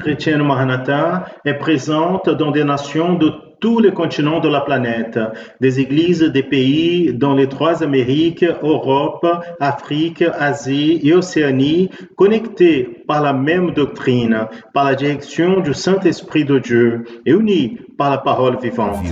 chrétienne Maranatha est présente dans des nations de tous les continents de la planète, des églises des pays dans les 3 Amériques, Europe, Afrique, Asie et Océanie, connectés par la même doctrine, par la direction du Saint-Esprit de Dieu et unis par la parole vivante.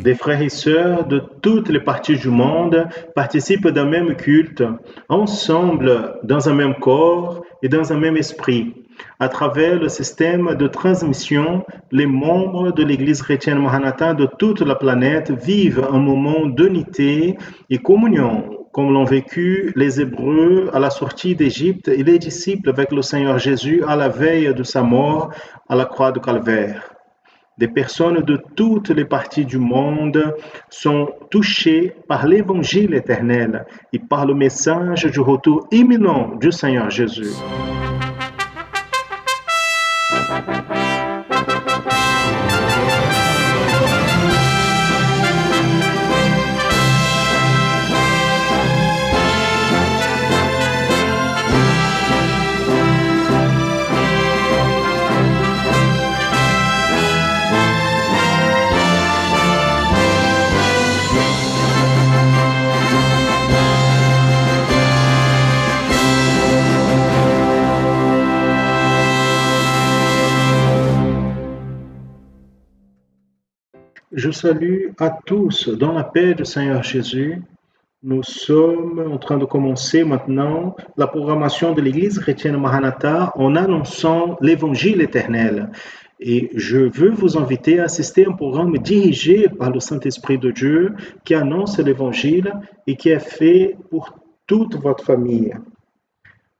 Des frères et sœurs de toutes les parties du monde participent d'un même culte, ensemble dans un même corps et dans un même esprit. À travers le système de transmission, les membres de l'Église chrétienne Maranatha de toute la planète vivent un moment d'unité et communion, comme l'ont vécu les Hébreux à la sortie d'Égypte et les disciples avec le Seigneur Jésus à la veille de sa mort à la croix de Calvaire. Des personnes de toutes les parties du monde sont touchées par l'évangile éternel et par le message du retour imminent du Seigneur Jésus. Je salue à tous dans la paix du Seigneur Jésus. Nous sommes en train de commencer maintenant la programmation de l'Église chrétienne Maranatha en annonçant l'Évangile éternel. Et je veux vous inviter à assister à un programme dirigé par le Saint-Esprit de Dieu qui annonce l'Évangile et qui est fait pour toute votre famille.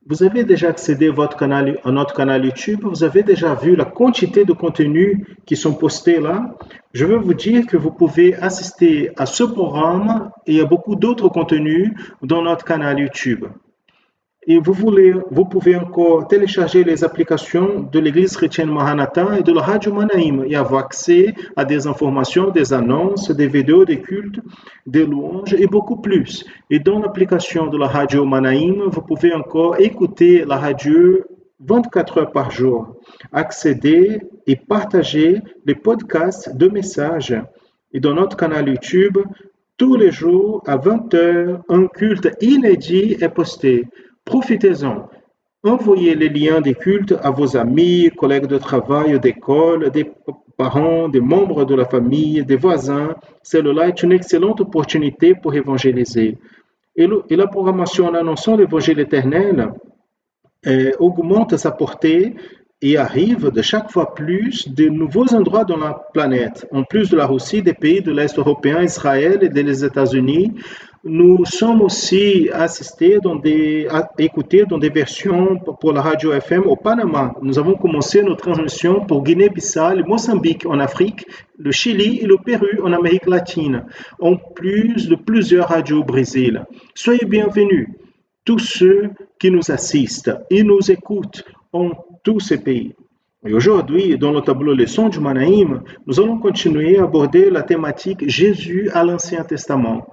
Vous avez déjà accédé à notre canal YouTube, vous avez déjà vu la quantité de contenus qui sont postés là. Je veux vous dire que vous pouvez assister à ce programme et à beaucoup d'autres contenus dans notre canal YouTube. Et vous pouvez encore télécharger les applications de l'Église chrétienne Maranatha et de la Radio Manaïm et avoir accès à des informations, des annonces, des vidéos, des cultes, des louanges et beaucoup plus. Et dans l'application de la Radio Manaïm, vous pouvez encore écouter la radio 24 heures par jour, accéder et partager les podcasts de messages. Et dans notre canal YouTube, tous les jours à 20 heures, un culte inédit est posté. Profitez-en. Envoyez les liens des cultes à vos amis, collègues de travail, d'école, des parents, des membres de la famille, des voisins. Celle-là est une excellente opportunité pour évangéliser. Et la programmation en annonçant l'évangile éternel augmente sa portée et arrive de chaque fois plus de nouveaux endroits dans la planète. En plus de la Russie, des pays de l'Est européen, Israël et des États-Unis, nous sommes aussi écoutés dans des versions pour la radio FM au Panama. Nous avons commencé nos transmissions pour Guinée-Bissau, le Mozambique en Afrique, le Chili et le Pérou en Amérique latine, en plus de plusieurs radios au Brésil. Soyez bienvenus, tous ceux qui nous assistent et nous écoutent en tous ces pays. Et aujourd'hui, dans le tableau leçon du Manaïm, nous allons continuer à aborder la thématique Jésus à l'Ancien Testament.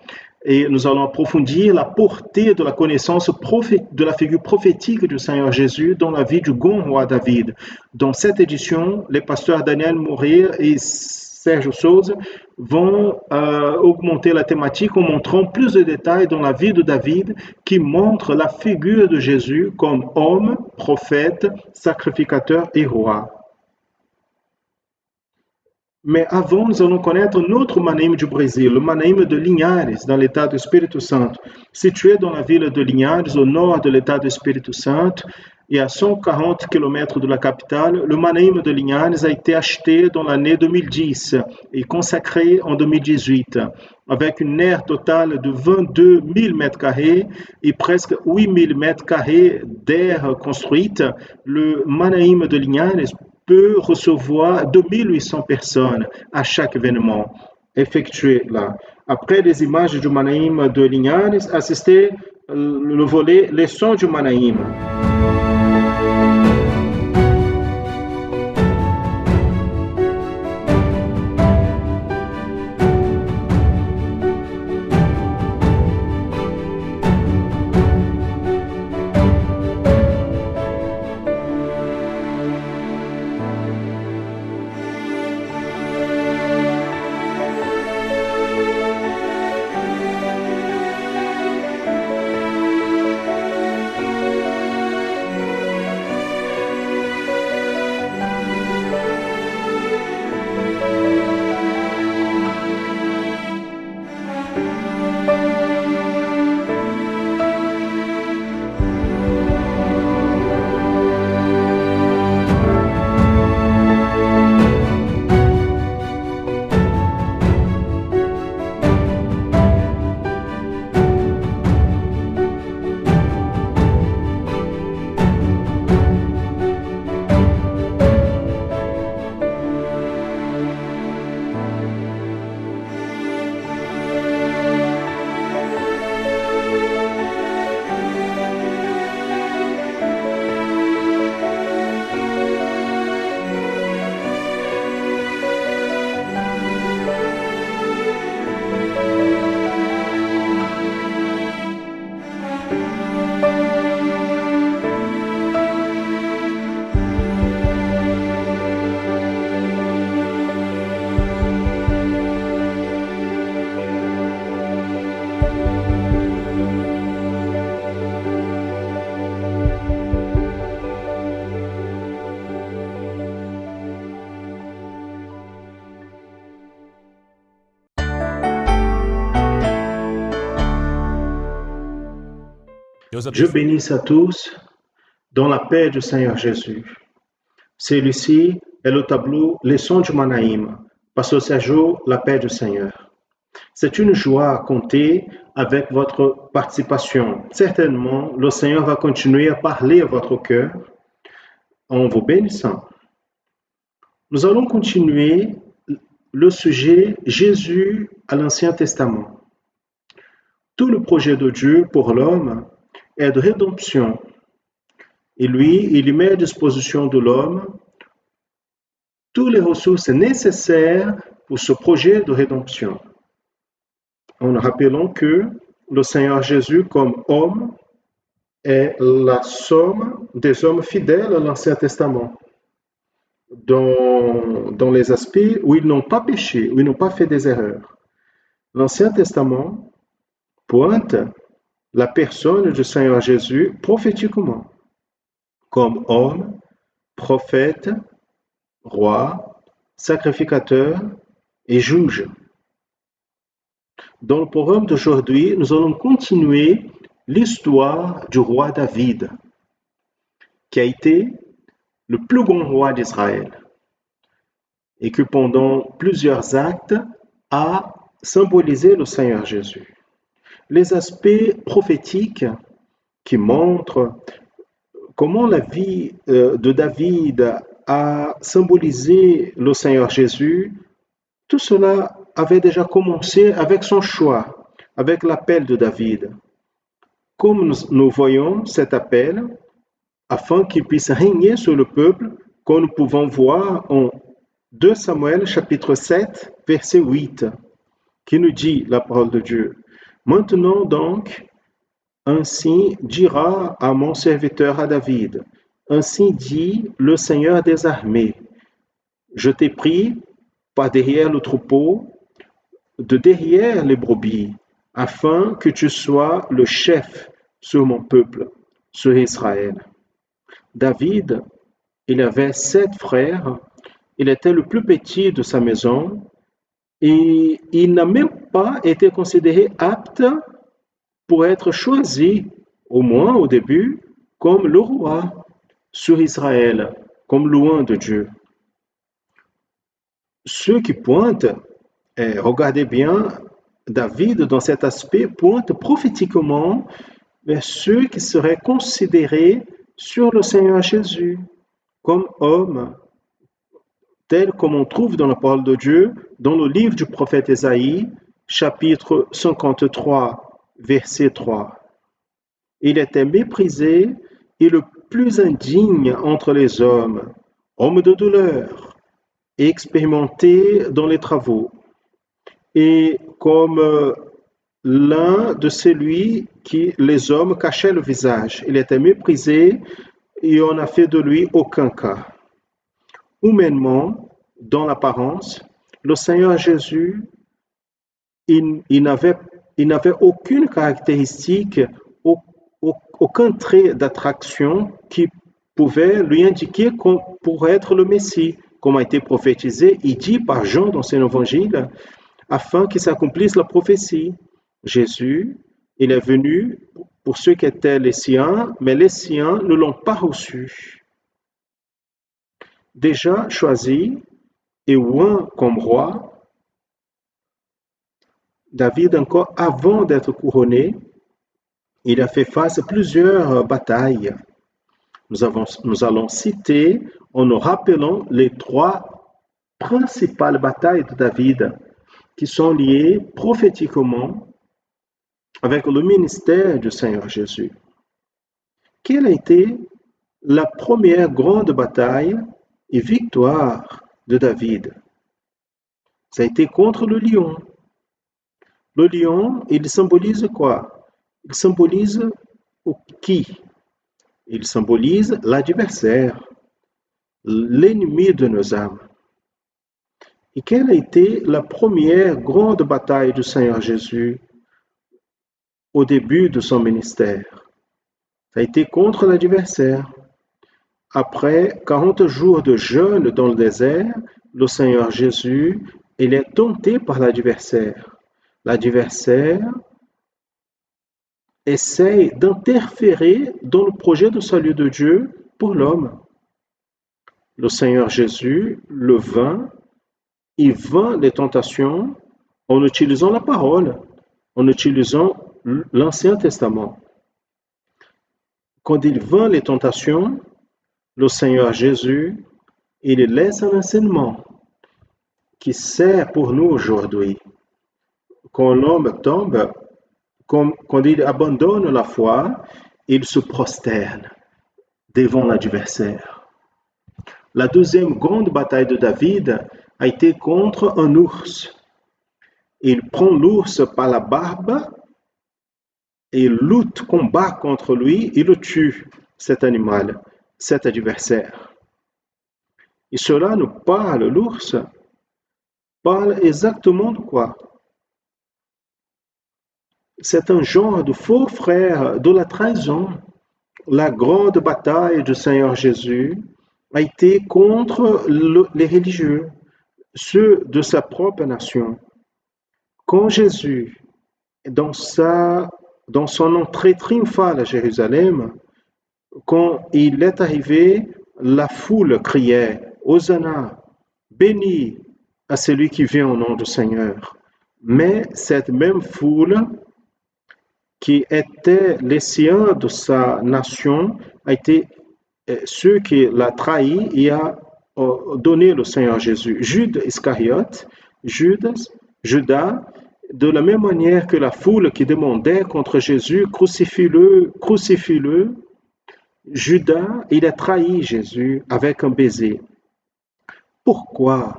Et nous allons approfondir la portée de la connaissance de la figure prophétique du Seigneur Jésus dans la vie du grand roi David. Dans cette édition, les pasteurs Daniel Mourir et Serge Souza vont augmenter la thématique en montrant plus de détails dans la vie de David qui montre la figure de Jésus comme homme, prophète, sacrificateur et roi. Mais avant, nous allons connaître notre Manaïm du Brésil, le Manaïm de Linhares, dans l'état do Espírito Santo. Situé dans la ville de Linhares, au nord de l'état do Espírito Santo, et à 140 km de la capitale, le Manaïm de Linhares a été acheté dans l'année 2010 et consacré en 2018, avec une aire totale de 22 000 m² et presque 8 000 m² d'aire construite. Le Manaïm de Linhares peut recevoir 2800 personnes à chaque événement effectué là. Après les images du Manaïm de Linhares, assistez le volet Leçon du Manaïm. Je bénis à tous dans la paix du Seigneur Jésus. Celui-ci est le tableau Leçon du Manaïm, Passo Sergio, la paix du Seigneur. C'est une joie à compter avec votre participation. Certainement, le Seigneur va continuer à parler à votre cœur en vous bénissant. Nous allons continuer le sujet Jésus à l'Ancien Testament. Tout le projet de Dieu pour l'homme est de rédemption. Et lui, il y met à disposition de l'homme toutes les ressources nécessaires pour ce projet de rédemption. En rappelant que le Seigneur Jésus, comme homme, est la somme des hommes fidèles à l'Ancien Testament, dans les aspects où ils n'ont pas péché, où ils n'ont pas fait des erreurs. L'Ancien Testament pointe la personne du Seigneur Jésus prophétiquement, comme homme, prophète, roi, sacrificateur et juge. Dans le programme d'aujourd'hui, nous allons continuer l'histoire du roi David, qui a été le plus grand roi d'Israël et qui pendant plusieurs actes a symbolisé le Seigneur Jésus. Les aspects prophétiques qui montrent comment la vie de David a symbolisé le Seigneur Jésus, tout cela avait déjà commencé avec son choix, avec l'appel de David. Comme nous voyons cet appel, afin qu'il puisse régner sur le peuple, comme nous pouvons voir en 2 Samuel chapitre 7, verset 8, qui nous dit la parole de Dieu. Maintenant donc, ainsi dira à mon serviteur à David, ainsi dit le Seigneur des armées, je t'ai pris par derrière le troupeau, de derrière les brebis, afin que tu sois le chef sur mon peuple, sur Israël. David, il avait 7 frères, il était le plus petit de sa maison et il n'a même pas été considéré apte pour être choisi, au moins au début, comme le roi sur Israël, comme loin de Dieu. Ceux qui pointent, regardez bien, David dans cet aspect pointe prophétiquement vers ceux qui seraient considérés sur le Seigneur Jésus comme homme, tel comme on trouve dans la parole de Dieu, dans le livre du prophète Ésaïe, chapitre 53, verset 3. Il était méprisé et le plus indigne entre les hommes, homme de douleur, et expérimenté dans les travaux, et comme l'un de celui qui les hommes cachaient le visage. Il était méprisé et on n'a fait de lui aucun cas. Humainement, dans l'apparence, le Seigneur Jésus, il n'avait aucune caractéristique, aucun trait d'attraction qui pouvait lui indiquer pour être le Messie, comme a été prophétisé et dit par Jean dans son évangile, afin qu'il s'accomplisse la prophétie. Jésus, il est venu pour ceux qui étaient les siens, mais les siens ne l'ont pas reçu. Déjà choisi et oint comme roi, David, encore avant d'être couronné, il a fait face à plusieurs batailles. Nous allons citer en nous rappelant les 3 principales batailles de David qui sont liées prophétiquement avec le ministère du Seigneur Jésus. Quelle a été la première grande bataille et victoire de David? Ça a été contre le lion. Le lion, il symbolise quoi? Il symbolise qui? Il symbolise l'adversaire, l'ennemi de nos âmes. Et quelle a été la première grande bataille du Seigneur Jésus au début de son ministère? Ça a été contre l'adversaire. Après 40 jours de jeûne dans le désert, le Seigneur Jésus, il est tenté par l'adversaire. L'adversaire essaye d'interférer dans le projet de salut de Dieu pour l'homme. Le Seigneur Jésus le vainc, il vainc les tentations en utilisant la parole, en utilisant l'Ancien Testament. Quand il vainc les tentations, le Seigneur Jésus, il laisse un enseignement qui sert pour nous aujourd'hui. Quand l'homme tombe, quand il abandonne la foi, il se prosterne devant l'adversaire. La deuxième grande bataille de David a été contre un ours. Il prend l'ours par la barbe et lutte, combat contre lui, il le tue, cet animal, cet adversaire. Et cela nous parle, l'ours parle exactement de quoi? C'est un genre de faux frère de la trahison. La grande bataille du Seigneur Jésus a été contre les religieux, ceux de sa propre nation. Quand Jésus, dans son entrée triomphale à Jérusalem, quand il est arrivé, la foule criait « Hosanna, béni à celui qui vient au nom du Seigneur ». Mais cette même foule qui étaient les siens de sa nation a été ceux qui l'a trahi et a donné le Seigneur Jésus. Judas Iscariote, Judas, de la même manière que la foule qui demandait contre Jésus, crucifie-le, crucifie-le, Judas, il a trahi Jésus avec un baiser. Pourquoi?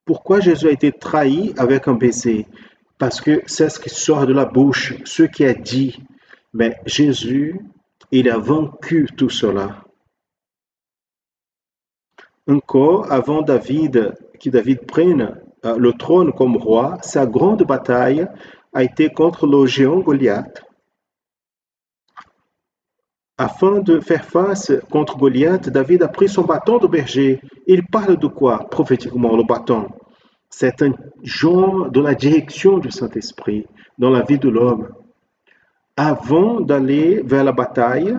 Pourquoi Jésus a été trahi avec un baiser? Parce que c'est ce qui sort de la bouche, ce qui est dit. Mais Jésus, il a vaincu tout cela. Encore avant que David prenne le trône comme roi, sa grande bataille a été contre le géant Goliath. Afin de faire face contre Goliath, David a pris son bâton de berger. Il parle de quoi prophétiquement, le bâton? C'est un genre de la direction du Saint-Esprit dans la vie de l'homme. Avant d'aller vers la bataille,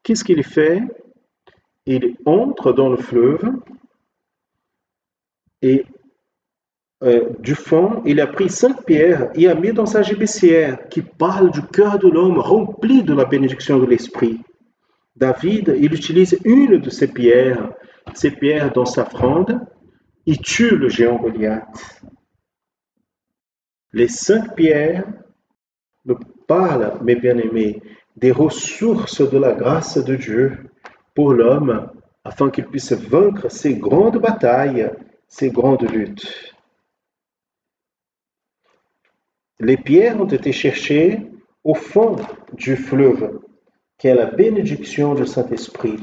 qu'est-ce qu'il fait? Il entre dans le fleuve et du fond, il a pris 5 pierres et a mis dans sa gibecière qui parle du cœur de l'homme rempli de la bénédiction de l'Esprit. David, il utilise une de ces pierres dans sa fronde, il tue le géant Goliath. Les 5 pierres nous parlent, mes bien-aimés, des ressources de la grâce de Dieu pour l'homme, afin qu'il puisse vaincre ces grandes batailles, ces grandes luttes. Les pierres ont été cherchées au fond du fleuve, qui est la bénédiction du Saint-Esprit.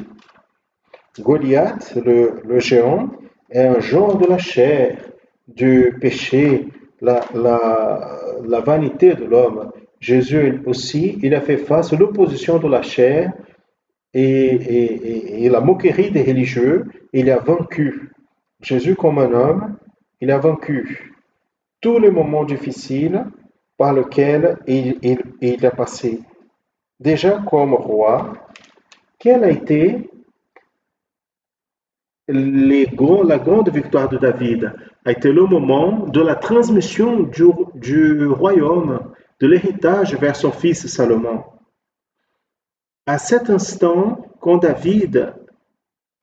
Goliath, le géant, est un genre de la chair, du péché, la vanité de l'homme. Jésus aussi, il a fait face à l'opposition de la chair et la moquerie des religieux. Il a vaincu. Jésus, comme un homme, il a vaincu tous les moments difficiles par lesquels il a passé. Déjà comme roi, quelle a été la grande victoire de David? A été le moment de la transmission du royaume, de l'héritage vers son fils Salomon. À cet instant, quand David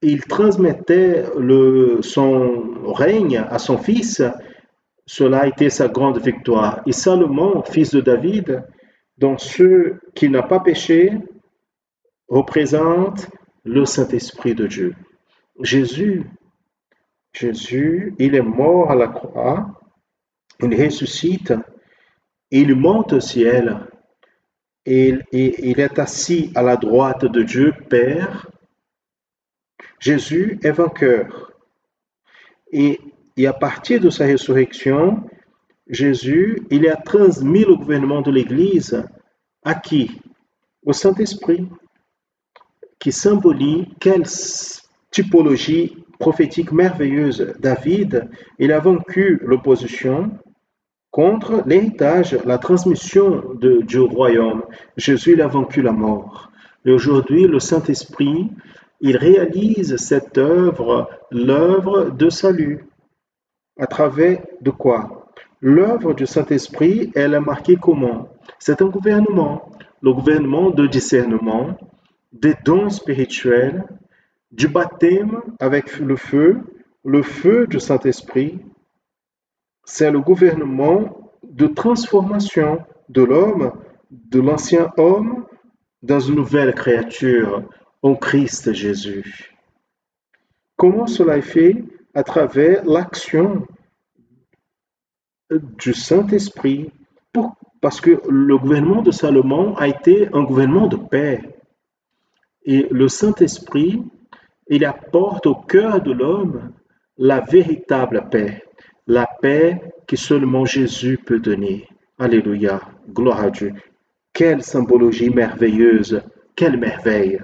il transmettait son règne à son fils, cela a été sa grande victoire. Et Salomon, fils de David, dont ceux qui n'ont pas péché, représente le Saint-Esprit de Dieu. Jésus, il est mort à la croix, il ressuscite, il monte au ciel, et il est assis à la droite de Dieu Père. Jésus est vainqueur. Et à partir de sa résurrection, Jésus, il a transmis le gouvernement de l'Église à qui? Au Saint-Esprit, qui symbolise quelle typologie prophétique merveilleuse. David, il a vaincu l'opposition contre l'héritage, la transmission du royaume. Jésus il a vaincu la mort. Et aujourd'hui, le Saint-Esprit, il réalise cette œuvre, l'œuvre de salut. À travers de quoi? L'œuvre du Saint-Esprit, elle est marquée comment? C'est un gouvernement, le gouvernement de discernement, des dons spirituels, du baptême avec le feu du Saint-Esprit. C'est le gouvernement de transformation de l'homme, de l'ancien homme, dans une nouvelle créature, en Christ Jésus. Comment cela est fait? À travers l'action du Saint-Esprit, parce que le gouvernement de Salomon a été un gouvernement de paix. Et le Saint-Esprit, il apporte au cœur de l'homme la véritable paix, la paix que seulement Jésus peut donner. Alléluia, gloire à Dieu. Quelle symbologie merveilleuse, quelle merveille.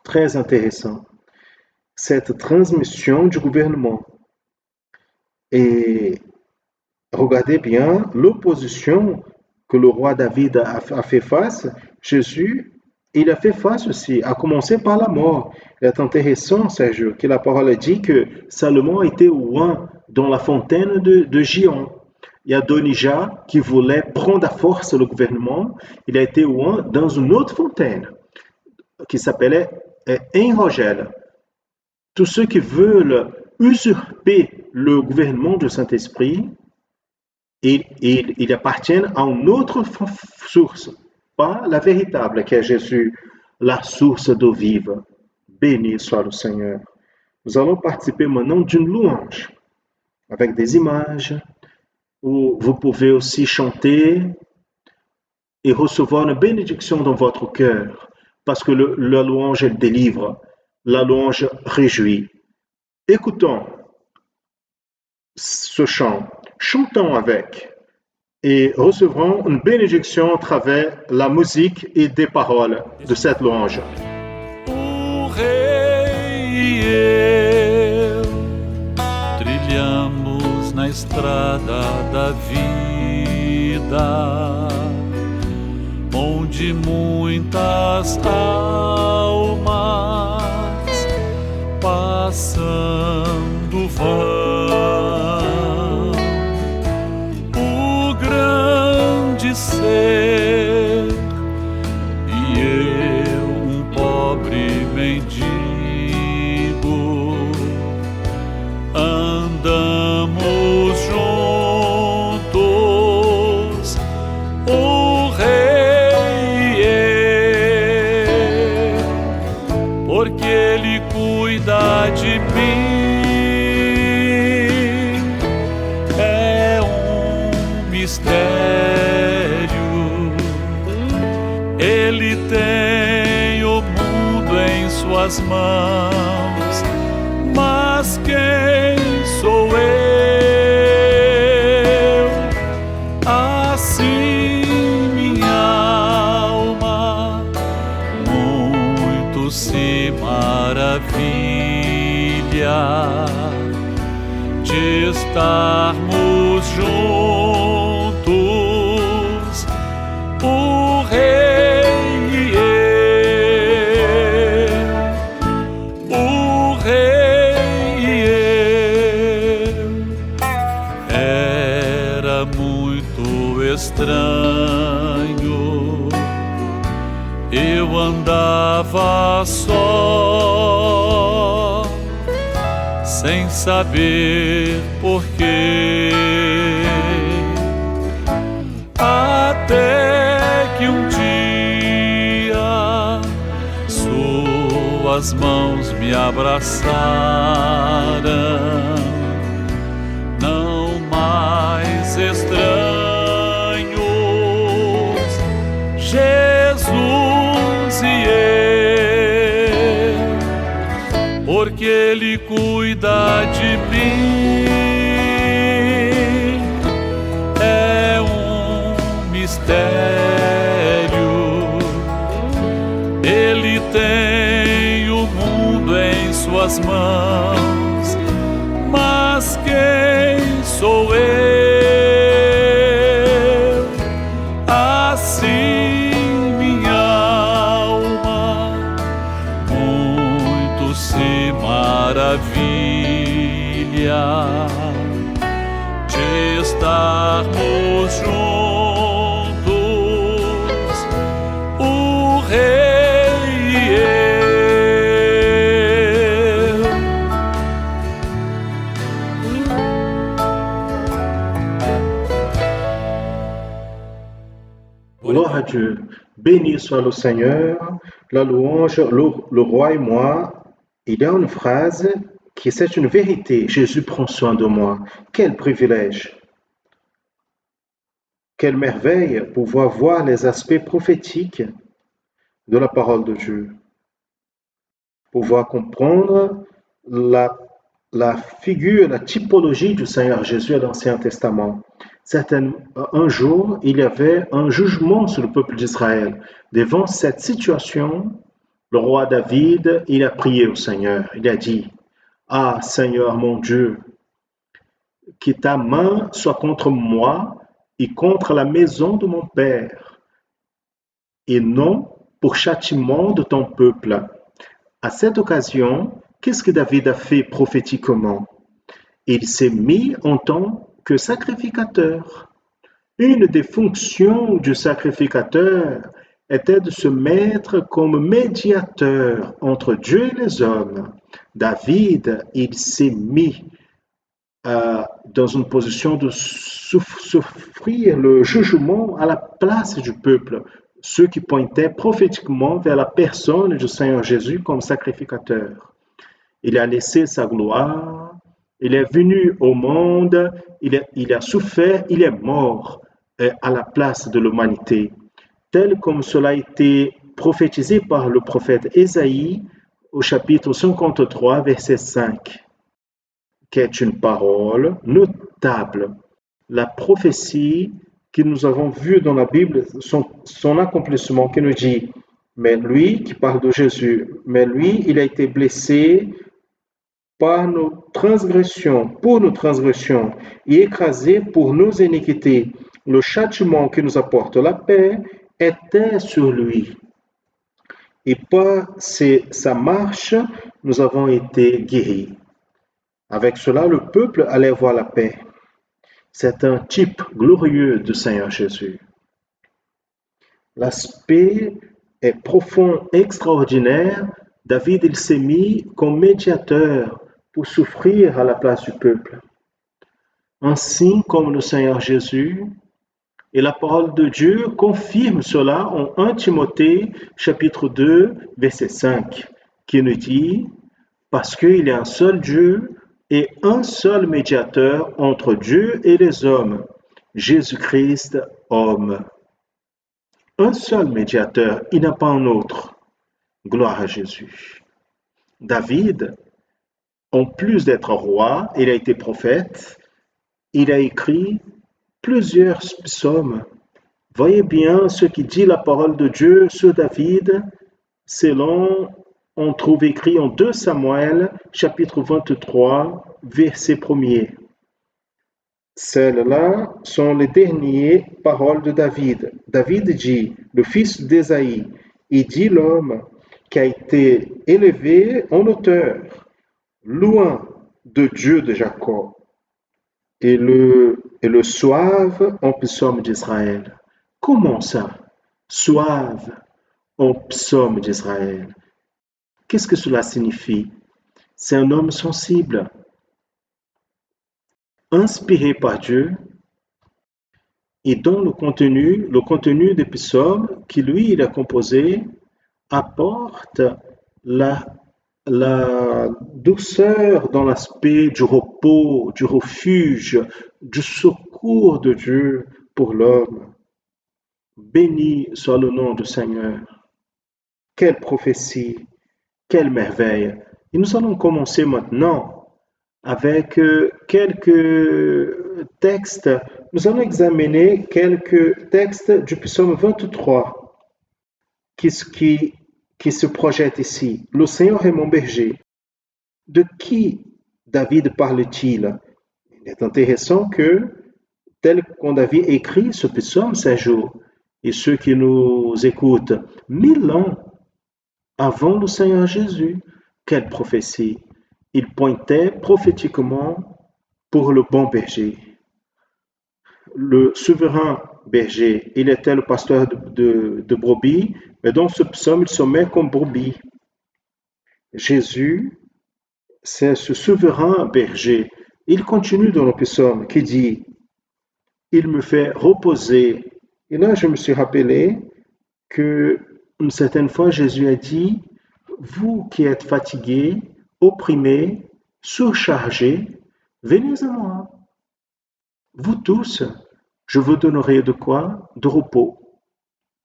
Très intéressant. Cette transmission du gouvernement. Et regardez bien l'opposition que le roi David a fait face. Jésus, il a fait face aussi, à commencer par la mort. Il est intéressant, Sergio, que la parole dit que Salomon était oint dans la fontaine de Gihon. Il y a Adonijah qui voulait prendre à force le gouvernement. Il a été oint dans une autre fontaine qui s'appelait En-Rogel. Tous ceux qui veulent usurper le gouvernement du Saint-Esprit, ils appartiennent à une autre source, pas la véritable qui est Jésus, la source d'eau vive. Béni soit le Seigneur. Nous allons participer maintenant d'une louange avec des images où vous pouvez aussi chanter et recevoir une bénédiction dans votre cœur parce que la louange elle délivre, la louange réjouit. Écoutons ce chant, chantons avec et recevrons une bénédiction à travers la musique et des paroles de cette louange. O Rei e eu trilhamos na estrada da vida, onde muitas almas passando vão. O grande ser e eu, um pobre mendigo, andamos juntos, o Rei e eu, porque Ele cuida de mim. É um mistério. Ele tem o mundo em suas mãos, mas quem sou eu? Assim minha alma muito se maravilha de estarmos juntos, o Rei e eu, o Rei e eu. Era muito estranho, eu andava só, sem saber porquê, até que um dia suas mãos me abraçaram, não mais estranhos, Jesus e eu, porque Ele cuida de mim. É um mistério. Ele tem o mundo em suas mãos, mas quem sou eu? se maravilha de estarmos juntos, o Rei e eu. Gloire à Dieu. Béni soit le Seigneur, la louange, le roi et moi. Il y a une phrase qui c'est une vérité. Jésus prend soin de moi. Quel privilège. Quelle merveille pouvoir voir les aspects prophétiques de la parole de Dieu. Pouvoir comprendre la figure, la typologie du Seigneur Jésus à l'Ancien Testament. Un jour, il y avait un jugement sur le peuple d'Israël. Devant cette situation, le roi David, il a prié au Seigneur. Il a dit, « Ah, Seigneur mon Dieu, que ta main soit contre moi et contre la maison de mon père, et non pour châtiment de ton peuple. » À cette occasion, qu'est-ce que David a fait prophétiquement? Il s'est mis en tant que sacrificateur. Une des fonctions du sacrificateur était de se mettre comme médiateur entre Dieu et les hommes. David, il s'est mis dans une position de souffrir le jugement à la place du peuple, ce qui pointait prophétiquement vers la personne du Seigneur Jésus comme sacrificateur. Il a laissé sa gloire, il est venu au monde, il a souffert, il est mort à la place de l'humanité, tel comme cela a été prophétisé par le prophète Ésaïe au chapitre 53, verset 5, qui est une parole notable. La prophétie que nous avons vue dans la Bible, son accomplissement qui nous dit, mais lui, qui parle de Jésus, mais lui, il a été blessé par nos transgressions, pour nos transgressions, et écrasé pour nos iniquités. Le châtiment qui nous apporte la paix était sur lui. Et par sa marche, nous avons été guéris. Avec cela, le peuple allait voir la paix. C'est un type glorieux du Seigneur Jésus. L'aspect est profond, extraordinaire. David, il s'est mis comme médiateur pour souffrir à la place du peuple. Ainsi comme le Seigneur Jésus, et la parole de Dieu confirme cela en 1 Timothée chapitre 2, verset 5, qui nous dit « Parce qu'il y a un seul Dieu et un seul médiateur entre Dieu et les hommes, Jésus-Christ, homme. » Un seul médiateur, il n'y a pas un autre. Gloire à Jésus. David, en plus d'être roi, il a été prophète, il a écrit plusieurs psaumes. Voyez bien ce qui dit la parole de Dieu sur David, selon on trouve écrit en 2 Samuel, chapitre 23, verset 1er. Celles-là sont les dernières paroles de David. David dit, le fils d'Ésaïe, il dit l'homme qui a été élevé en hauteur, loin de Dieu de Jacob, et le sauve en psaume d'Israël. Comment ça? Sauve en psaume d'Israël. Qu'est-ce que cela signifie? C'est un homme sensible, inspiré par Dieu, et dont le contenu des psaumes qui lui il a composé apporte la douceur dans l'aspect du repos, du refuge, du secours de Dieu pour l'homme. Béni soit le nom du Seigneur. Quelle prophétie, quelle merveille. Et nous allons commencer maintenant avec quelques textes. Nous allons examiner quelques textes du psaume 23 qui se projette ici. Le Seigneur est mon berger. De qui David parle-t-il? Il est intéressant que, tel qu'on avait écrit ce psaume ces jours, et ceux qui nous écoutent, 1000 ans avant le Seigneur Jésus, Quelle prophétie! Il pointait prophétiquement pour le bon berger. Le souverain berger, il était le pasteur de brebis, mais dans ce psaume, il se met comme brebis. Jésus, c'est ce souverain berger. Il continue dans le psaume qui dit, il me fait reposer. Et là, je me suis rappelé que une certaine fois, Jésus a dit, vous qui êtes fatigués, opprimés, surchargés, venez à moi. Vous tous, je vous donnerai de quoi? De repos.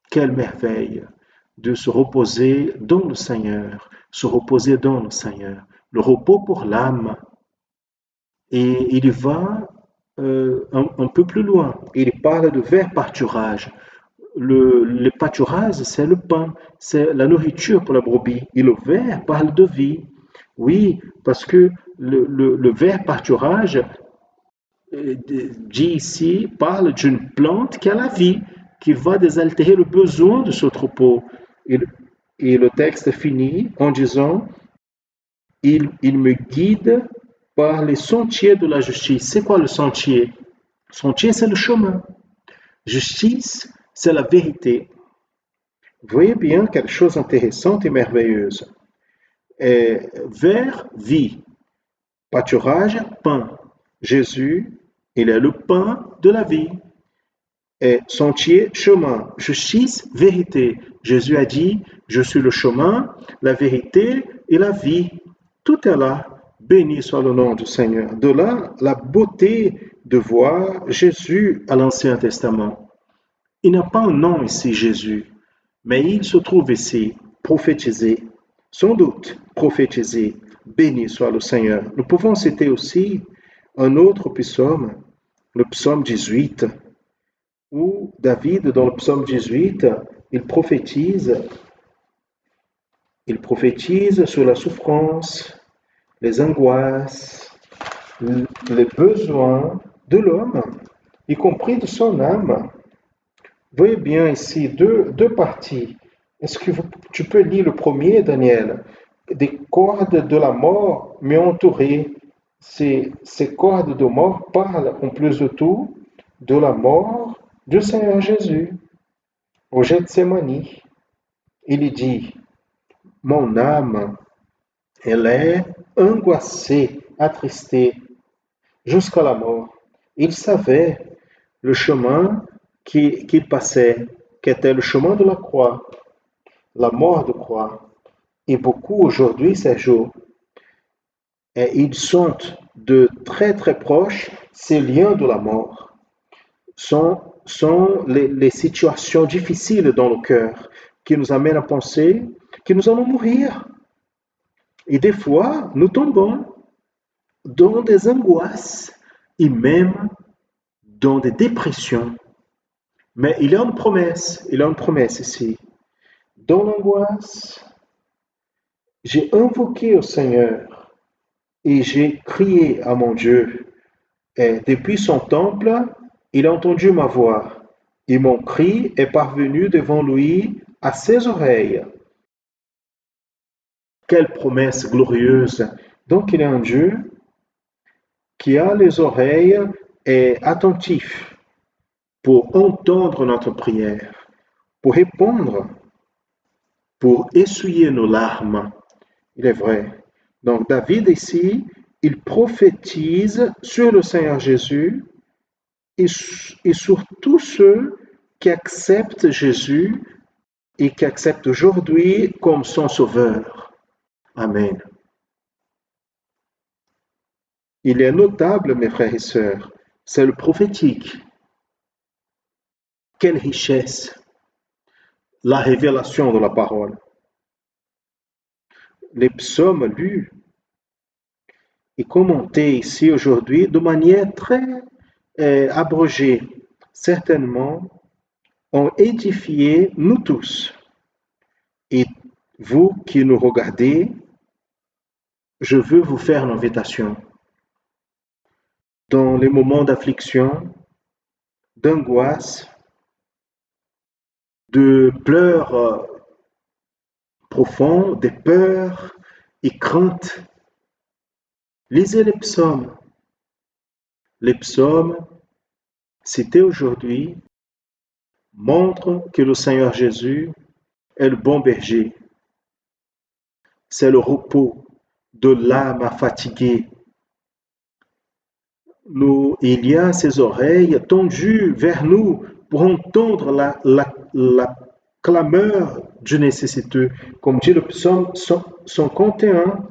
Quelle merveille de se reposer dans le Seigneur, se reposer dans le Seigneur. Le repos pour l'âme. Et il va un peu plus loin. Il parle de vert pâturage. Le pâturage, c'est le pain, c'est la nourriture pour la brebis. Et le vert parle de vie. Oui, parce que le vert pâturage, dit ici, parle d'une plante qui a la vie, qui va désaltérer le besoin de ce troupeau. Et le texte finit en disant, il me guide par les sentiers de la justice. C'est quoi le sentier? Le sentier, c'est le chemin. Justice, c'est la vérité. Vous voyez bien quelque chose d'intéressant et merveilleuse. Vers, vie. Pâturage, pain. Jésus, il est le pain de la vie. Et sentier, chemin. Justice, vérité. Jésus a dit, je suis le chemin, la vérité et la vie. Tout est là. Béni soit le nom du Seigneur. De là, la beauté de voir Jésus à l'Ancien Testament. Il n'a pas un nom ici, Jésus, mais il se trouve ici, prophétisé. Sans doute, prophétisé. Béni soit le Seigneur. Nous pouvons citer aussi un autre psaume, le psaume 18, où David, dans le psaume 18, il prophétise sur la souffrance, les angoisses, les besoins de l'homme, y compris de son âme. Vous voyez bien ici deux parties. Est-ce que tu peux lire le premier, Daniel? Des cordes de la mort m'ont entouré. Ces cordes de mort parlent en plus de tout de la mort du Seigneur Jésus. Au Gethsémani, il dit, mon âme, elle est angoissée, attristée, jusqu'à la mort. Il savait le chemin qu'il passait, qui était le chemin de la croix, la mort de croix. Et beaucoup aujourd'hui, ces jours, et ils sont de très très proches, ces liens de la mort sont les situations difficiles dans le cœur qui nous amènent à penser que nous allons mourir. Et des fois, nous tombons dans des angoisses et même dans des dépressions. Mais il y a une promesse ici. Dans l'angoisse, j'ai invoqué au Seigneur et j'ai crié à mon Dieu. Et depuis son temple, il a entendu ma voix. Et mon cri est parvenu devant lui à ses oreilles. Quelle promesse glorieuse! Donc il est un Dieu qui a les oreilles et attentif pour entendre notre prière, pour répondre, pour essuyer nos larmes. Il est vrai. Donc David ici, il prophétise sur le Seigneur Jésus et sur tous ceux qui acceptent Jésus et qui acceptent aujourd'hui comme son sauveur. Amen. Il est notable, mes frères et sœurs, c'est le prophétique. Quelle richesse! La révélation de la parole. Les psaumes lus et commentés ici aujourd'hui de manière très abrégée, certainement, ont édifié nous tous. Et vous qui nous regardez, je veux vous faire l'invitation. Dans les moments d'affliction, d'angoisse, de pleurs profonds, des peurs et crainte. Lisez les psaumes. Les psaumes cités aujourd'hui montrent que le Seigneur Jésus est le bon berger. C'est le repos de l'âme fatiguée. Il y a ses oreilles tendues vers nous pour entendre la clameur du nécessiteux. Comme dit le psaume 151,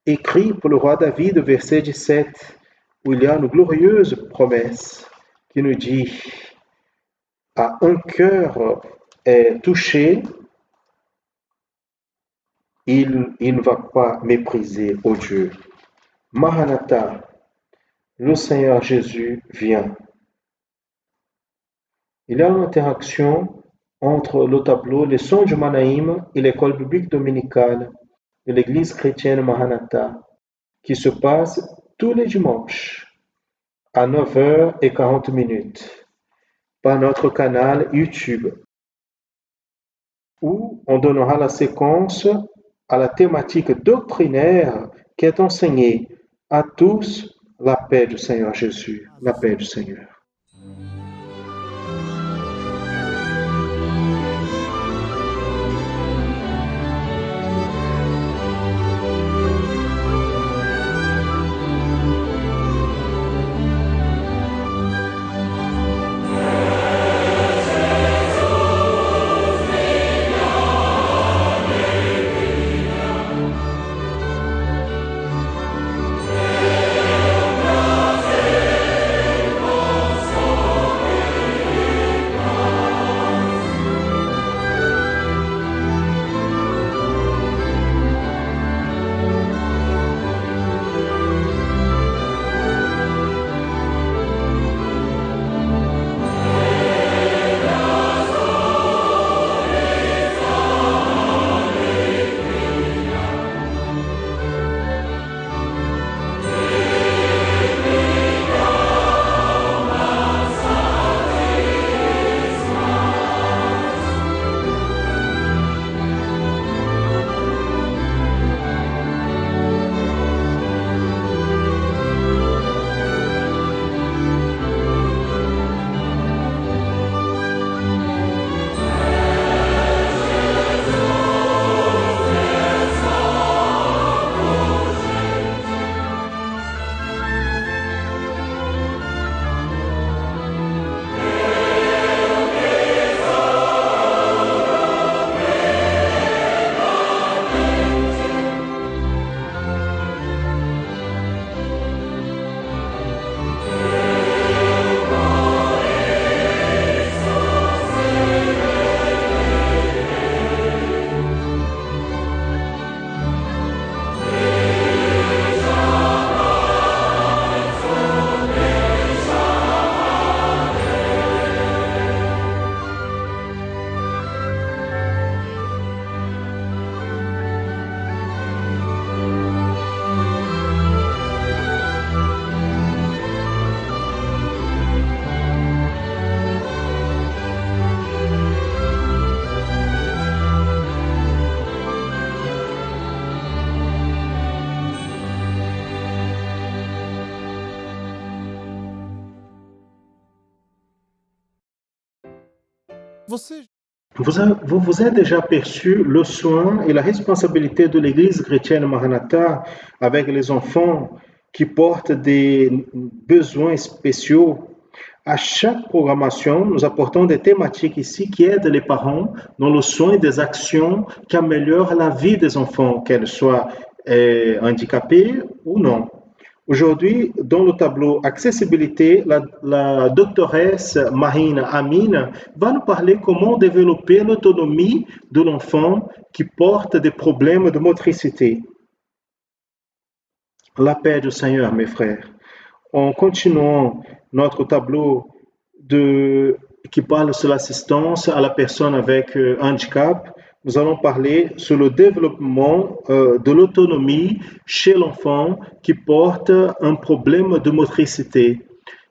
écrit pour le roi David, verset 17, où il y a une glorieuse promesse qui nous dit « À un cœur touché, il ne va pas mépriser, ô Dieu. Maranatha, le Seigneur Jésus vient. » Il y a une interaction entre le tableau Les Sons du Manaïm et l'école biblique dominicale de l'église chrétienne Maranatha, qui se passe tous les dimanches à 9h40 par notre canal YouTube, où on donnera la séquence à la thématique doctrinaire qui est enseignée à tous, la paix du Seigneur Jésus, la paix du Seigneur. Vous vous êtes déjà perçu le soin et la responsabilité de l'Église chrétienne Maranatha avec les enfants qui portent des besoins spéciaux. À chaque programmation, nous apportons des thématiques ici qui aident les parents dans le soin des actions qui améliorent la vie des enfants, qu'elles soient handicapées ou non. Aujourd'hui, dans le tableau accessibilité, la doctoresse Marina Amin va nous parler comment développer l'autonomie de l'enfant qui porte des problèmes de motricité. La paix du Seigneur, mes frères. En continuant notre tableau qui parle sur l'assistance à la personne avec handicap, nous allons parler sur le développement de l'autonomie chez l'enfant qui porte un problème de motricité.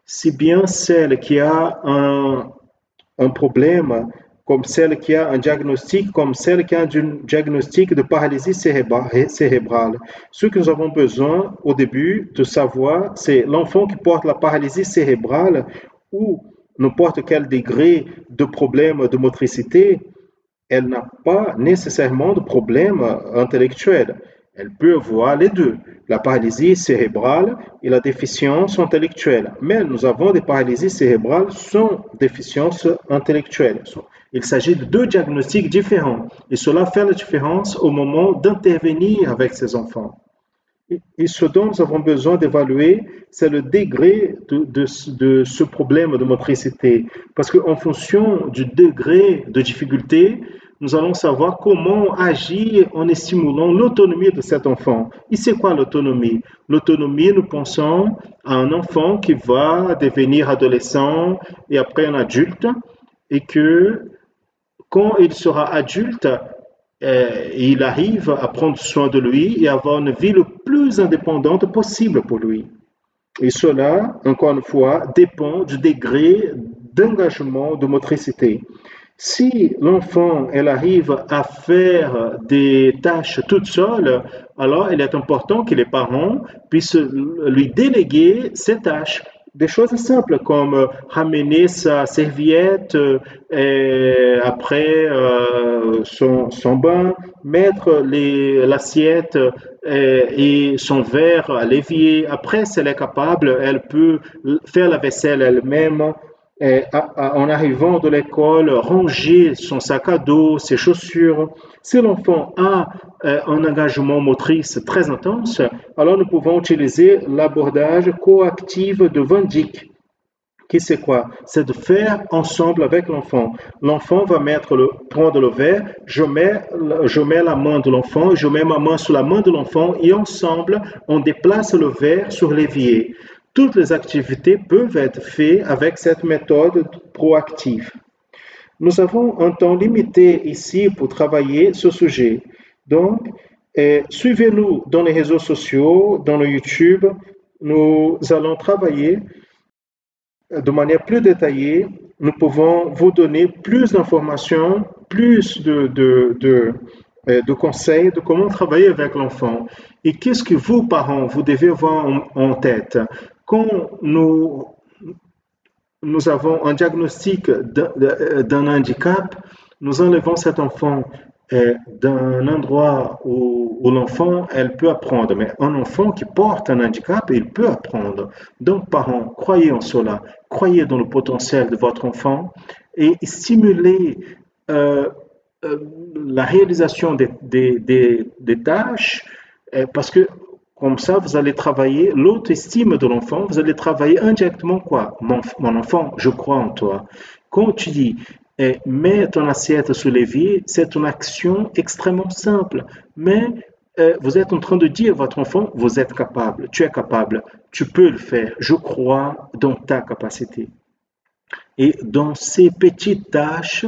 Si bien celle qui a un problème comme celle qui a un diagnostic, de paralysie cérébrale. Ce que nous avons besoin au début de savoir, c'est l'enfant qui porte la paralysie cérébrale ou n'importe quel degré de problème de motricité, elle n'a pas nécessairement de problème intellectuel. Elle peut avoir les deux, la paralysie cérébrale et la déficience intellectuelle. Mais nous avons des paralysies cérébrales sans déficience intellectuelle. Il s'agit de deux diagnostics différents et cela fait la différence au moment d'intervenir avec ces enfants. Et ce dont nous avons besoin d'évaluer, c'est le degré de ce problème de motricité. Parce qu'en fonction du degré de difficulté, nous allons savoir comment agir en stimulant l'autonomie de cet enfant. Et c'est quoi l'autonomie? L'autonomie, nous pensons à un enfant qui va devenir adolescent et après un adulte, et que quand il sera adulte, il arrive à prendre soin de lui et avoir une vie le plus indépendante possible pour lui. Et cela, encore une fois, dépend du degré d'engagement de motricité. Si l'enfant, elle arrive à faire des tâches toute seule, alors il est important que les parents puissent lui déléguer ces tâches. Des choses simples comme ramener sa serviette après son bain, mettre l'assiette et son verre à l'évier. Après, si elle est capable, elle peut faire la vaisselle elle-même. En arrivant de l'école, ranger son sac à dos, ses chaussures. Si l'enfant a un engagement motrice très intense, alors nous pouvons utiliser l'abordage coactif de Van Dyck. Qui c'est quoi? C'est de faire ensemble avec l'enfant. L'enfant va prendre le verre, je mets la main de l'enfant, je mets ma main sur la main de l'enfant et ensemble, on déplace le verre sur l'évier. Toutes les activités peuvent être faites avec cette méthode proactive. Nous avons un temps limité ici pour travailler ce sujet. Donc, suivez-nous dans les réseaux sociaux, dans le YouTube. Nous allons travailler de manière plus détaillée. Nous pouvons vous donner plus d'informations, plus de conseils de comment travailler avec l'enfant. Et qu'est-ce que vous, parents, vous devez avoir en tête? Quand nous avons un diagnostic d'un handicap, nous enlevons cet enfant d'un endroit où l'enfant, elle peut apprendre. Mais un enfant qui porte un handicap, il peut apprendre. Donc, parents, croyez en cela. Croyez dans le potentiel de votre enfant et stimulez la réalisation des tâches parce que comme ça, vous allez travailler l'auto-estime de l'enfant, vous allez travailler indirectement quoi? Mon enfant, je crois en toi. Quand tu dis mets ton assiette sur l'évier, c'est une action extrêmement simple, mais vous êtes en train de dire à votre enfant, vous êtes capable, tu es capable, tu peux le faire, je crois dans ta capacité. Et dans ces petites tâches,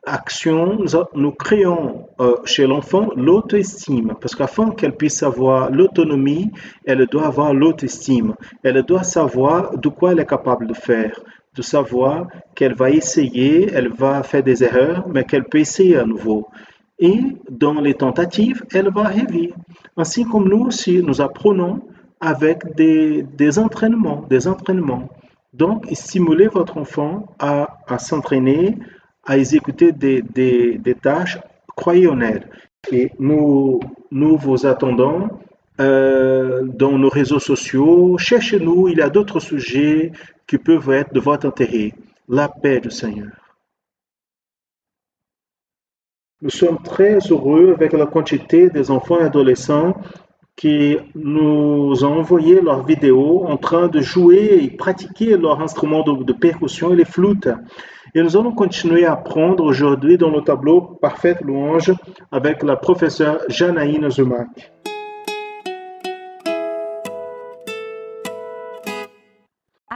actions, nous créons chez l'enfant l'auto-estime, parce qu'afin qu'elle puisse avoir l'autonomie, elle doit avoir l'auto-estime. Elle doit savoir de quoi elle est capable de faire, de savoir qu'elle va essayer, elle va faire des erreurs, mais qu'elle peut essayer à nouveau. Et dans les tentatives, elle va arriver. Ainsi comme nous aussi, nous apprenons avec des entraînements. Donc, stimulez votre enfant à s'entraîner, à exécuter des tâches, croyez en elle. Et nous vous attendons dans nos réseaux sociaux. Cherchez-nous, il y a d'autres sujets qui peuvent être de votre intérêt. La paix du Seigneur. Nous sommes très heureux avec la quantité des enfants et adolescents qui nous ont envoyé leurs vidéos en train de jouer et pratiquer leur instrument de percussion et les flûtes. Et nous allons continuer à apprendre aujourd'hui dans le tableau Parfaite louange avec la professeure Janaïne Zumac.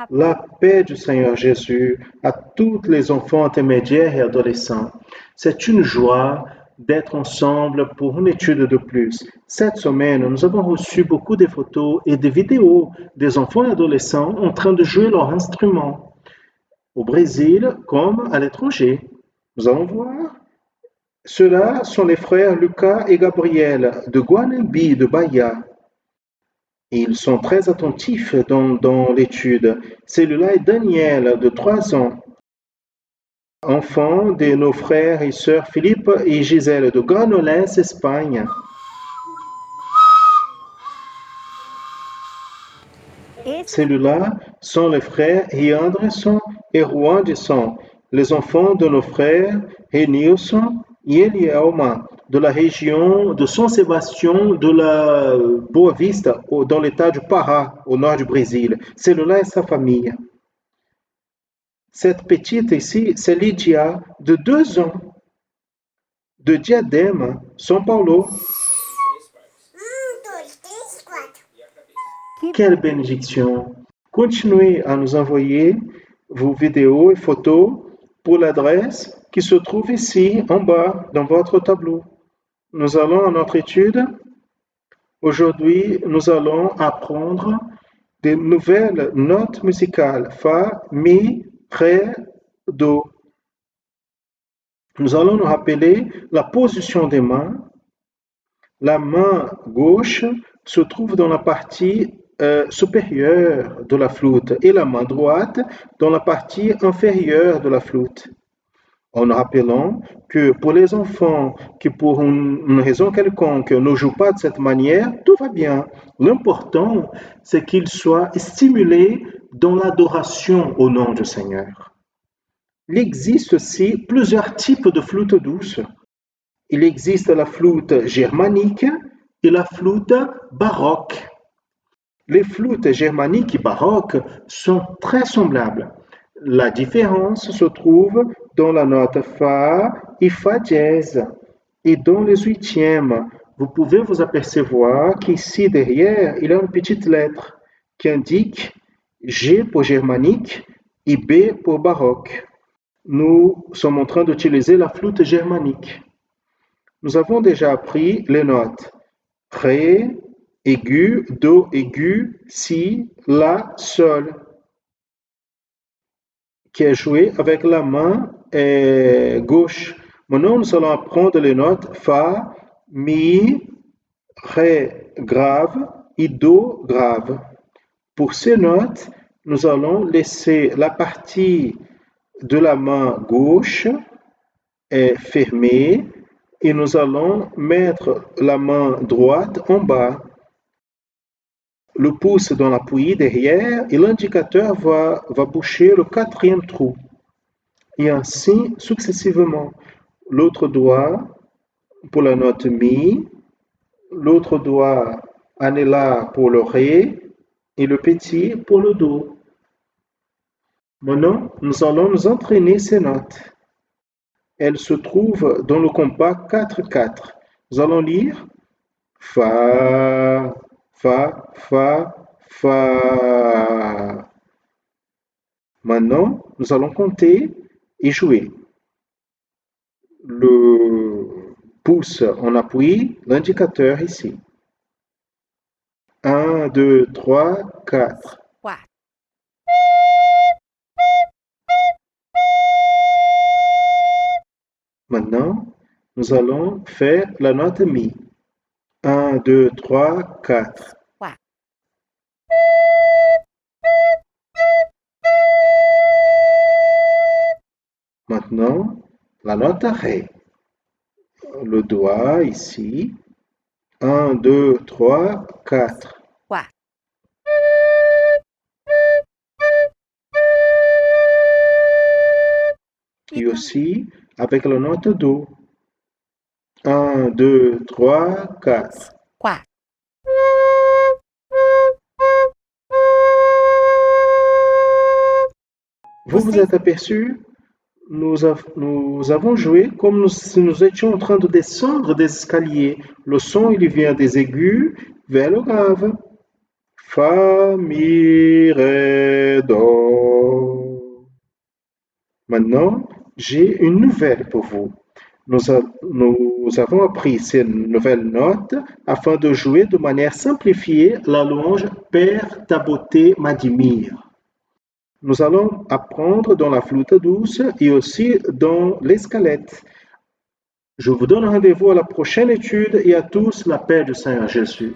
La paix du Seigneur Jésus à tous les enfants intermédiaires et adolescents. C'est une joie d'être ensemble pour une étude de plus. Cette semaine, nous avons reçu beaucoup de photos et de vidéos des enfants et adolescents en train de jouer leur instrument, au Brésil comme à l'étranger. Nous allons voir. Ceux-là sont les frères Lucas et Gabriel de Guanambi de Bahia. Et ils sont très attentifs dans l'étude. Celui-là est Daniel de 3 ans, enfant de nos frères et sœurs Philippe et Gisèle de Granollers, Espagne. Celui-là sont les frères Iandresson et Ruandisson, les enfants de nos frères Renilson et Elielma, de la région de São Sebastião de la Boa Vista, dans l'état du Pará, au nord du Brésil. Celui-là est sa famille. Cette petite ici, c'est Lydia, de 2 ans, de Diadema, São Paulo. Quelle bénédiction! Continuez à nous envoyer vos vidéos et photos pour l'adresse qui se trouve ici en bas dans votre tableau. Nous allons à notre étude. Aujourd'hui, nous allons apprendre des nouvelles notes musicales Fa, Mi, Ré, Do. Nous allons nous rappeler la position des mains. La main gauche se trouve dans la partie supérieure de la flûte et la main droite dans la partie inférieure de la flûte. En rappelant que pour les enfants qui pour une raison quelconque ne jouent pas de cette manière, tout va bien. L'important, c'est qu'ils soient stimulés dans l'adoration au nom du Seigneur. Il existe aussi plusieurs types de flûtes douces. Il existe la flûte germanique et la flûte baroque. Les flûtes germaniques et baroques sont très semblables. La différence se trouve dans la note Fa et Fa dièse et dans les huitièmes. Vous pouvez vous apercevoir qu'ici derrière, il y a une petite lettre qui indique G pour germanique et B pour baroque. Nous sommes en train d'utiliser la flûte germanique. Nous avons déjà appris les notes Ré, aigu, Do aigu, Si, La, Sol, qui est joué avec la main gauche. Maintenant, nous allons apprendre les notes Fa, Mi, Ré grave et Do grave. Pour ces notes, nous allons laisser la partie de la main gauche fermée et nous allons mettre la main droite en bas. Le pouce dans l'appui derrière et l'indicateur va boucher le 4e trou. Et ainsi successivement. L'autre doigt pour la note Mi, l'autre doigt annulaire pour le Ré et le petit pour le Do. Maintenant, nous allons nous entraîner ces notes. Elles se trouvent dans le compas 4-4. Nous allons lire Fa, Fa, Fa, Fa. Maintenant, nous allons compter et jouer. Le pouce en appui, l'indicateur ici. 1, 2, 3, 4. Maintenant, nous allons faire la note Mi. 1, 2, 3, 4. Maintenant, la note Ré. Le doigt ici. 1, 2, 3, 4. Et aussi avec la note Do. 1, 2, 3, 4. Vous vous êtes aperçu? Nous avons joué comme si nous étions en train de descendre des escaliers. Le son, il vient des aigus vers le grave. Fa, Mi, Ré, Do. Maintenant, j'ai une nouvelle pour vous. Nous avons appris ces nouvelles notes afin de jouer de manière simplifiée la louange Père, ta beauté m'admire. Nous allons apprendre dans la flûte douce et aussi dans l'escalette. Je vous donne rendez-vous à la prochaine étude et à tous la paix du Seigneur Jésus.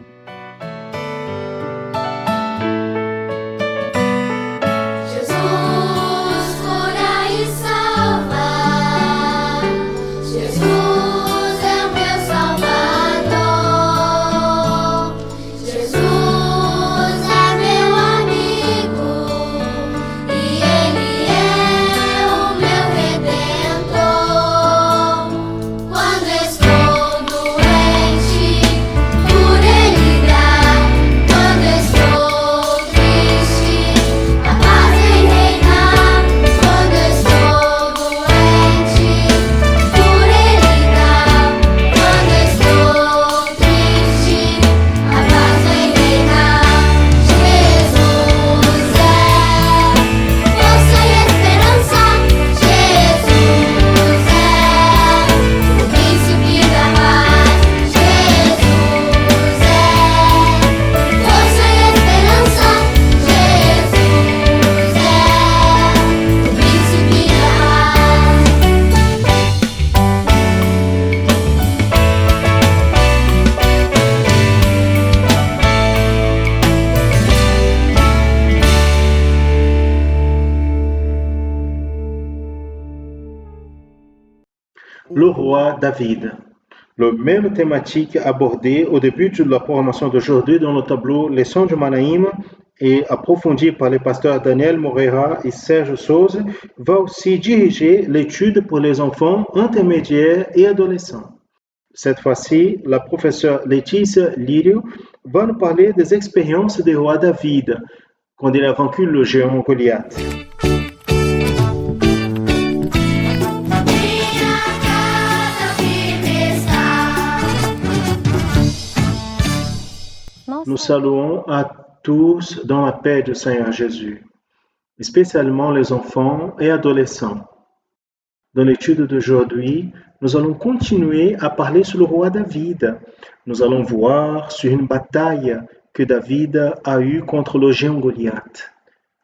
Le roi David. Le même thématique abordée au début de la programmation d'aujourd'hui dans le tableau Les Sons du Manaïm et approfondie par les pasteurs Daniel Moreira et Serge Sauze va aussi diriger l'étude pour les enfants intermédiaires et adolescents. Cette fois-ci, la professeure Laetitia Lirio va nous parler des expériences du roi David quand il a vaincu le géant Goliath. Nous saluons à tous dans la paix du Seigneur Jésus, spécialement les enfants et adolescents. Dans l'étude d'aujourd'hui, nous allons continuer à parler sur le roi David. Nous allons voir sur une bataille que David a eue contre le géant Goliath.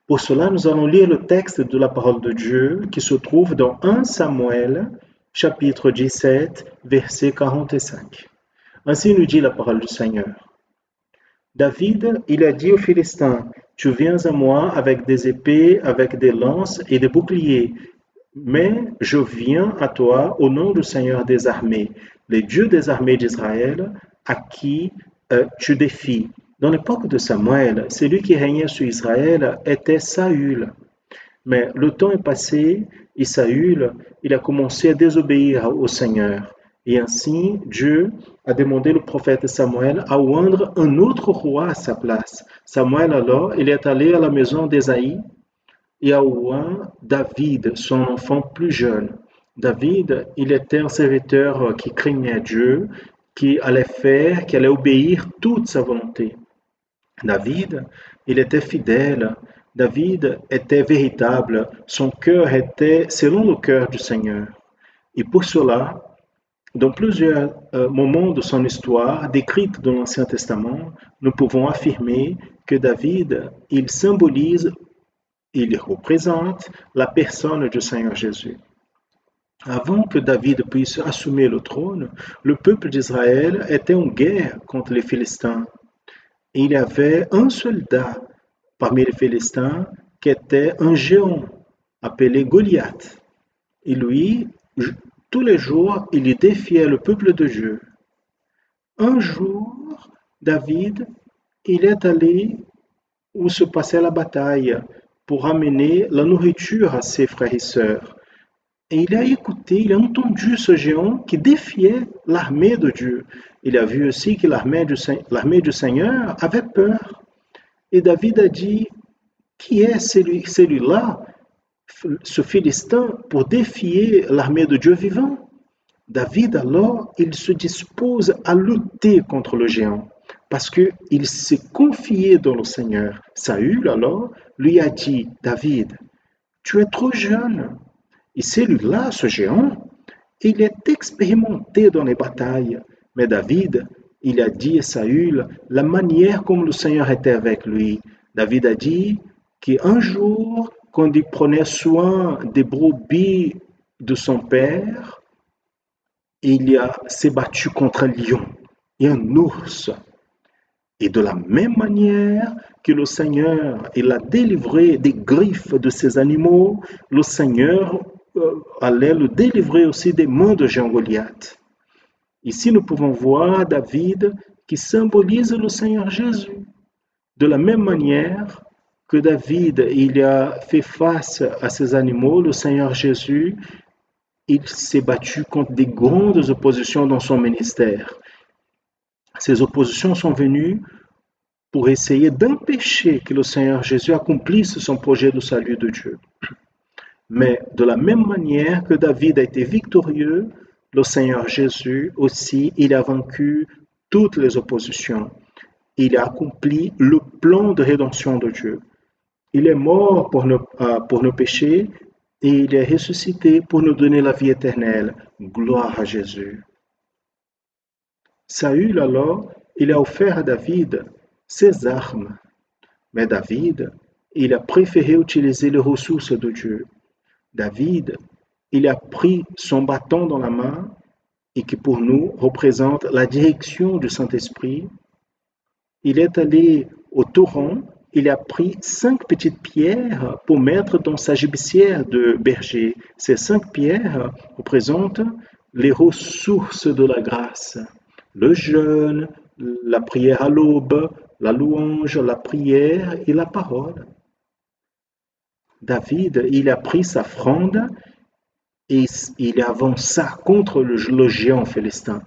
Pour cela, nous allons lire le texte de la parole de Dieu qui se trouve dans 1 Samuel, chapitre 17, verset 45. Ainsi nous dit la parole du Seigneur. David, il a dit aux Philistins, « Tu viens à moi avec des épées, avec des lances et des boucliers, mais je viens à toi au nom du Seigneur des armées, le Dieu des armées d'Israël, à qui tu défies. » Dans l'époque de Samuel, celui qui régnait sur Israël était Saül. Mais le temps est passé et Saül, il a commencé à désobéir au Seigneur. Et ainsi, Dieu a demandé au prophète Samuel à oindre un autre roi à sa place. Samuel alors, il est allé à la maison d'Ésaïe et a oint David, son enfant plus jeune. David, il était un serviteur qui craignait Dieu, qui allait faire, qui allait obéir toute sa volonté. David, il était fidèle. David était véritable. Son cœur était selon le cœur du Seigneur. Et pour cela, dans plusieurs moments de son histoire, décrite dans l'Ancien Testament, nous pouvons affirmer que David, il symbolise, il représente la personne du Seigneur Jésus. Avant que David puisse assumer le trône, le peuple d'Israël était en guerre contre les Philistins. Et il y avait un soldat parmi les Philistins qui était un géant appelé Goliath. Et lui, tous les jours, il défiait le peuple de Dieu. Un jour, David, il est allé où se passait la bataille pour amener la nourriture à ses frères et sœurs. Et il a écouté, il a entendu ce géant qui défiait l'armée de Dieu. Il a vu aussi que l'armée du Seigneur avait peur. Et David a dit, qui est celui-là, ce Philistin, pour défier l'armée de Dieu vivant? David alors, il se dispose à lutter contre le géant parce qu'il s'est confié dans le Seigneur. Saül alors lui a dit, David, tu es trop jeune. Et celui-là, ce géant, il est expérimenté dans les batailles. Mais David, il a dit à Saül la manière comme le Seigneur était avec lui. David a dit qu'un jour, quand il prenait soin des brebis de son père, il s'est battu contre un lion et un ours. Et de la même manière que le Seigneur il a délivré des griffes de ces animaux, le Seigneur allait le délivrer aussi des mains de géant Goliath. Ici, nous pouvons voir David qui symbolise le Seigneur Jésus. De la même manière que David il a fait face à ces animaux, le Seigneur Jésus il s'est battu contre des grandes oppositions dans son ministère. Ces oppositions sont venues pour essayer d'empêcher que le Seigneur Jésus accomplisse son projet de salut de Dieu. Mais de la même manière que David a été victorieux, le Seigneur Jésus aussi, il a vaincu toutes les oppositions. Il a accompli le plan de rédemption de Dieu. Il est mort pour nos péchés et il est ressuscité pour nous donner la vie éternelle. Gloire à Jésus. Saül alors, il a offert à David ses armes. Mais David, il a préféré utiliser les ressources de Dieu. David, il a pris son bâton dans la main et qui pour nous représente la direction du Saint-Esprit. Il est allé au torrent, il a pris 5 petites pierres pour mettre dans sa gibecière de berger. Ces 5 pierres représentent les ressources de la grâce. Le jeûne, la prière à l'aube, la louange, la prière et la parole. David, il a pris sa fronde et il avança contre le géant philistin.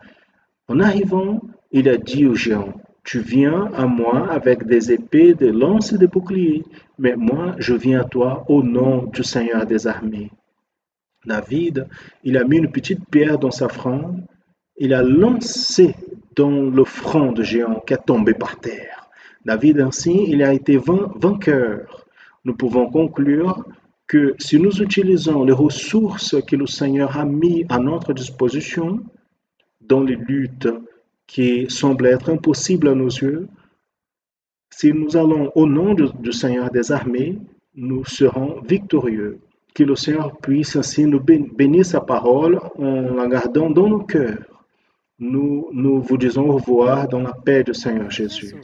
En arrivant, il a dit au géant, « Tu viens à moi avec des épées, des lances et des boucliers, mais moi je viens à toi au nom du Seigneur des armées. » David, il a mis une petite pierre dans sa fronde, il a lancé dans le front du géant qui est tombé par terre. David ainsi, il a été vainqueur. Nous pouvons conclure que si nous utilisons les ressources que le Seigneur a mis à notre disposition dans les luttes qui semblent être impossibles à nos yeux, si nous allons au nom du Seigneur des armées, nous serons victorieux. Que le Seigneur puisse ainsi nous bénir sa parole en la gardant dans nos cœurs. Nous vous disons au revoir dans la paix du Seigneur Jésus.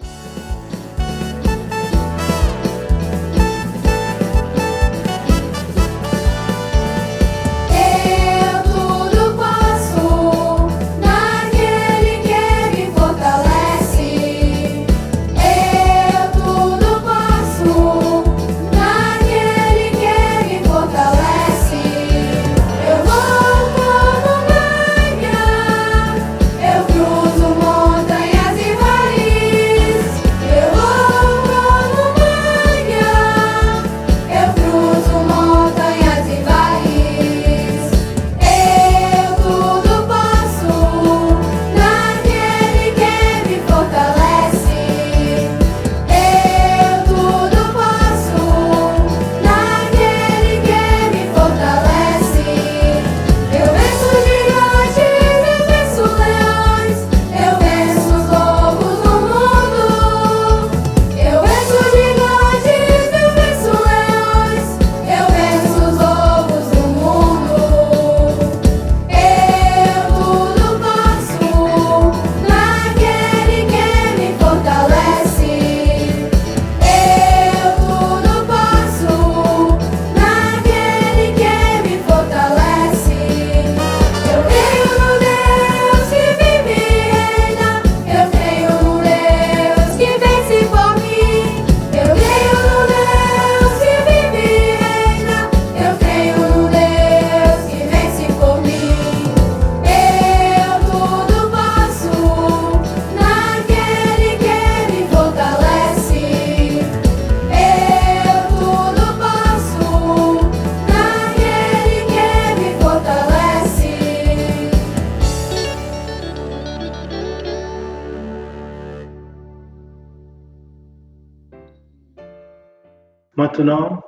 Maintenant,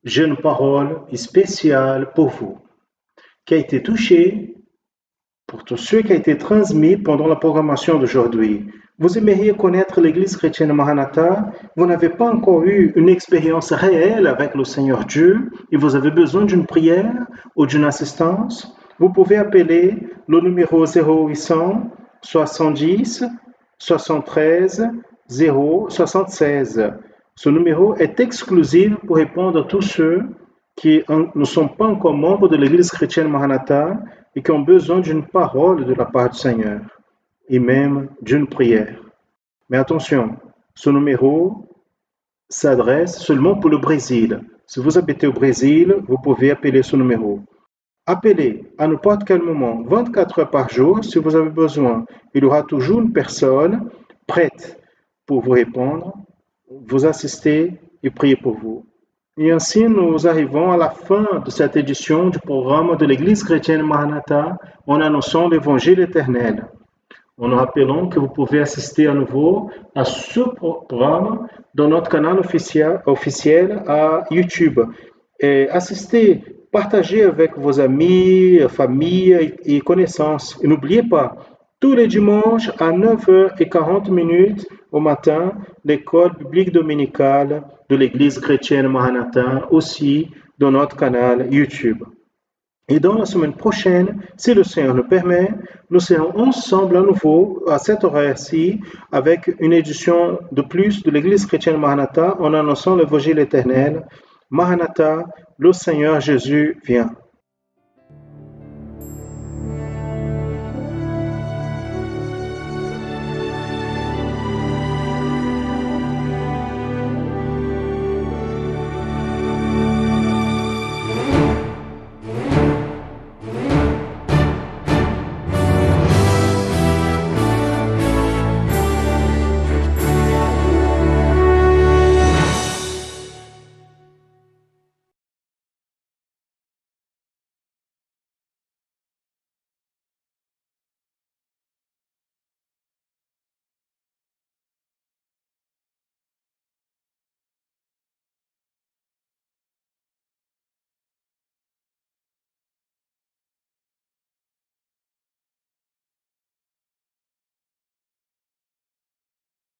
j'ai une parole spéciale pour vous, qui a été touchée pour tous ceux qui ont été transmis pendant la programmation d'aujourd'hui. Vous aimeriez connaître l'Église chrétienne Maranatha, vous n'avez pas encore eu une expérience réelle avec le Seigneur Dieu et vous avez besoin d'une prière ou d'une assistance, vous pouvez appeler le numéro 0800 70 73 0 76. Ce numéro est exclusif pour répondre à tous ceux qui ne sont pas encore membres de l'Église chrétienne Maranatha et qui ont besoin d'une parole de la part du Seigneur et même d'une prière. Mais attention, ce numéro s'adresse seulement pour le Brésil. Si vous habitez au Brésil, vous pouvez appeler ce numéro. Appelez à n'importe quel moment, 24 heures par jour, si vous avez besoin. Il y aura toujours une personne prête pour vous répondre, vous assister et prier pour vous. Et ainsi, nous arrivons à la fin de cette édition du programme de l'Église chrétienne Maranatha en annonçant l'Évangile éternel. En nous rappelant que vous pouvez assister à nouveau à ce programme dans notre canal officiel à YouTube. Et assister, partagez avec vos amis, famille et connaissances. Et n'oubliez pas, tous les dimanches à 9h40 au matin, l'école biblique dominicale de l'Église chrétienne Maranatha, aussi dans notre canal YouTube. Et dans la semaine prochaine, si le Seigneur le permet, nous serons ensemble à nouveau à cette horaire-ci avec une édition de plus de l'Église chrétienne Maranatha en annonçant l'Évangile éternel. Maranatha, le Seigneur Jésus vient.